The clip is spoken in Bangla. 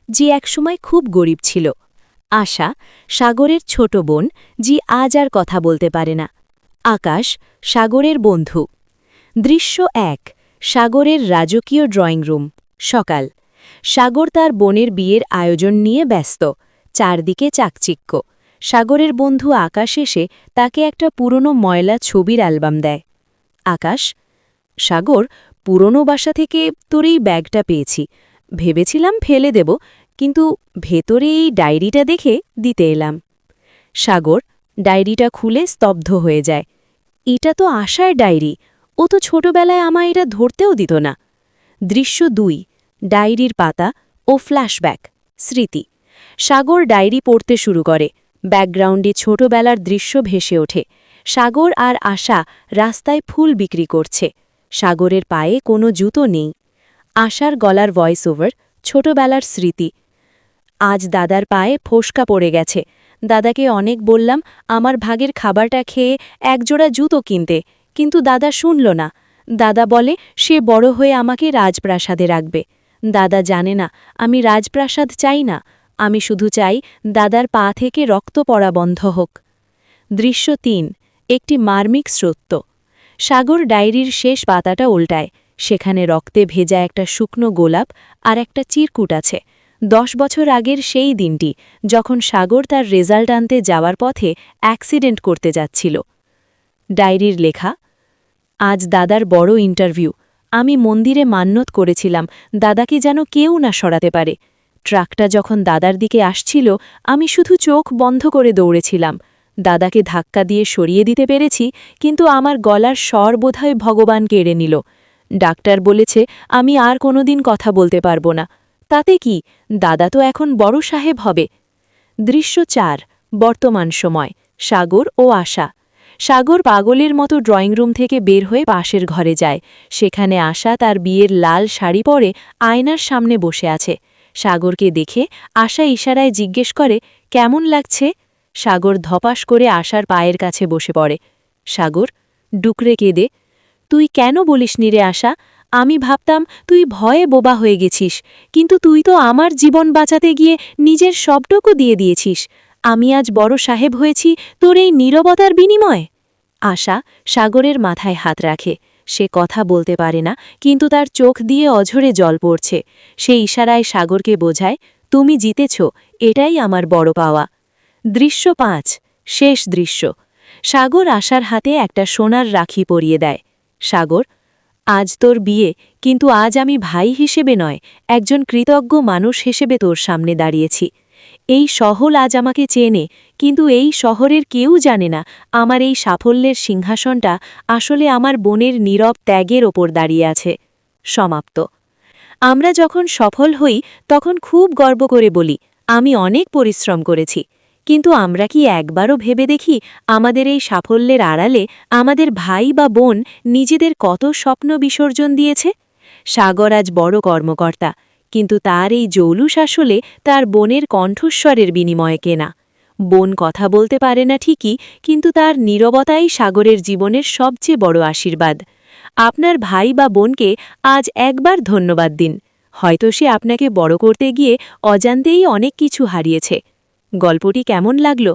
যে একসময় খুব গরিব ছিল। আশা, সাগরের ছোট বোন, যে আজ আর কথা বলতে পারে না। আকাশ, সাগরের বন্ধু। দৃশ্য ১। সাগরের রাজকীয় ড্রয়িং রুম। সকাল। সাগর তার বোনের বিয়ের আয়োজন নিয়ে ব্যস্ত। চারদিকে চাকচিক্য। সাগরের বন্ধু আকাশ এসে তাকে একটা পুরনো ময়লা ছবির অ্যালবাম দেয়। আকাশ, সাগর, পুরনো বাসা থেকে তোর এই ব্যাগটা পেয়েছি। ভেবেছিলাম ফেলে দেব, কিন্তু ভেতরে এই ডায়েরিটা দেখে দিতে এলাম। সাগর ডায়েরিটা খুলে স্তব্ধ হয়ে যায়। এটা তো আশার ডায়েরি। ও তো ছোটবেলায় আমায় এটা ধরতেও দিত না। দৃশ্য ২। ডায়েরির পাতা ও ফ্ল্যাশব্যাক। স্মৃতি। সাগর ডায়েরি পড়তে শুরু করে। ব্যাকগ্রাউন্ডে ছোটবেলার দৃশ্য ভেসে ওঠে। সাগর আর আশা রাস্তায় ফুল বিক্রি করছে। সাগরের পায়ে কোনো জুতো নেই। আশার গলার ভয়েস ওভার, ছোটবেলার স্মৃতি। আজ দাদার পায়ে ফোসকা পড়ে গেছে। দাদাকে অনেক বললাম আমার ভাগের খাবারটা খেয়ে একজোড়া জুতো কিনতে, কিন্তু দাদা শুনল না। দাদা বলে সে বড় হয়ে আমাকে রাজপ্রাসাদে রাখবে। দাদা জানে না আমি রাজপ্রাসাদ চাই না, আমি শুধু চাই দাদার পা থেকে রক্ত পড়া বন্ধ হোক। দৃশ্য ৩। একটি মার্মিক সত্য। সাগর ডায়েরির শেষ পাতাটা উল্টায়। সেখানে রক্তে ভেজা একটা শুকনো গোলাপ আর একটা চিরকুট আছে। 10 বছর আগের সেই দিনটি, যখন সাগর তার রেজাল্ট আনতে যাওয়ার পথে অ্যাক্সিডেন্ট করতে যাচ্ছিল। ডায়েরির লেখা, আজ দাদার বড় ইন্টারভিউ। আমি মন্দিরে মান্যত করেছিলাম দাদাকে যেন কেউ না সরাতে পারে। ট্রাকটা যখন দাদার দিকে আসছিল, আমি শুধু চোখ বন্ধ করে দৌড়েছিলাম। দাদাকে ধাক্কা দিয়ে সরিয়ে দিতে পেরেছি, কিন্তু আমার গলার স্বর বোধহয় ভগবান কেড়ে নিল। ডাক্তার বলেছে আমি আর কোনোদিন কথা বলতে পারবো না। তাতে কি, দাদা তো এখন বড় সাহেব হবে। দৃশ্য ৪। বর্তমান সময়। সাগর ও আশা। সাগর পাগলের মতো ড্রয়িং রুম থেকে বের হয়ে পাশের ঘরে যায়। সেখানে আশা তার বিয়ের লাল শাড়ি পরে আয়নার সামনে বসে আছে। সাগরকে দেখে আশা ইশারায় জিজ্ঞেস করে, কেমন লাগছে? সাগর ধপাস করে আশার পায়ের কাছে বসে পড়ে। সাগর ডুকরে কেঁদে, তুই কেন বলিসনি রে আশা? আমি ভাবতাম তুই ভয়ে বোবা হয়ে গেছিস, কিন্তু তুই তো আমার জীবন বাঁচাতে গিয়ে নিজের সবটুকু দিয়ে দিয়েছিস। আমি আজ বড় সাহেব হয়েছি তোর এই নীরবতার বিনিময়ে। আশা সাগরের মাথায় হাত রাখে। সে কথা বলতে পারে না, কিন্তু তার চোখ দিয়ে অঝরে জল পড়ছে। সে ইশারায় সাগরকে বোঝায়, তুমি জিতেছ, এটাই আমার বড় পাওয়া। দৃশ্য ৫। শেষ দৃশ্য। সাগর আশার হাতে একটা সোনার রাখি পরিয়ে দেয়। সাগর, আজ তোর বিয়ে, কিন্তু আজ আমি ভাই হিসেবে নয়, একজন কৃতজ্ঞ মানুষ হিসেবে তোর সামনে দাঁড়িয়েছি। এই শহর আজ আমাকে চেনে, কিন্তু এই শহরের কেউ জানে না আমার এই সাফল্যের সিংহাসনটা আসলে আমার বোনের নীরব ত্যাগের ওপর দাঁড়িয়ে আছে। সমাপ্ত। আমরা যখন সফল হই তখন খুব গর্ব করে বলি, আমি অনেক পরিশ্রম করেছি। কিন্তু আমরা কি একবারও ভেবে দেখি আমাদের এই সাফল্যের আড়ালে আমাদের ভাই বা বোন নিজেদের কত স্বপ্ন বিসর্জন দিয়েছে? সাগর আজ বড় কর্মকর্তা, কিন্তু তার এই জৌলুস আসলে তার বোনের কণ্ঠস্বরের বিনিময়ে কেনা। বোন কথা বলতে পারে না ঠিকই, কিন্তু তার নীরবতাই সাগরের জীবনের সবচেয়ে বড় আশীর্বাদ। আপনার ভাই বা বোনকে আজ একবার ধন্যবাদ দিন। হয়তো সে আপনাকে বড় করতে গিয়ে অজান্তেই অনেক কিছু হারিয়েছে। গল্পটি কেমন লাগলো?